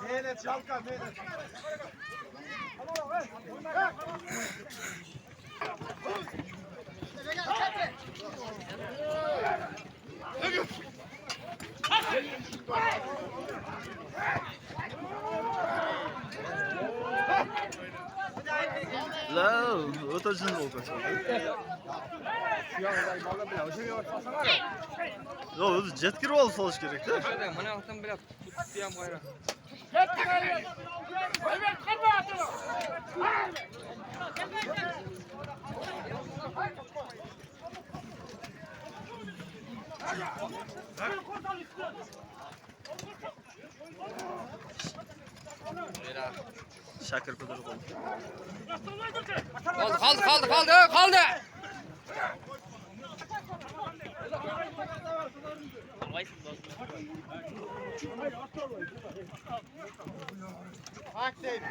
Mehmet Çalkan, Mehmet. La, o'tirishimiz mumkin. Yo'q, o'zi jet kirib olib solish kerak-da. Mana yoqdan bilib, tutdi ham qo'yra. Shakir ko'tarib oldi. Qoldi. Aktif.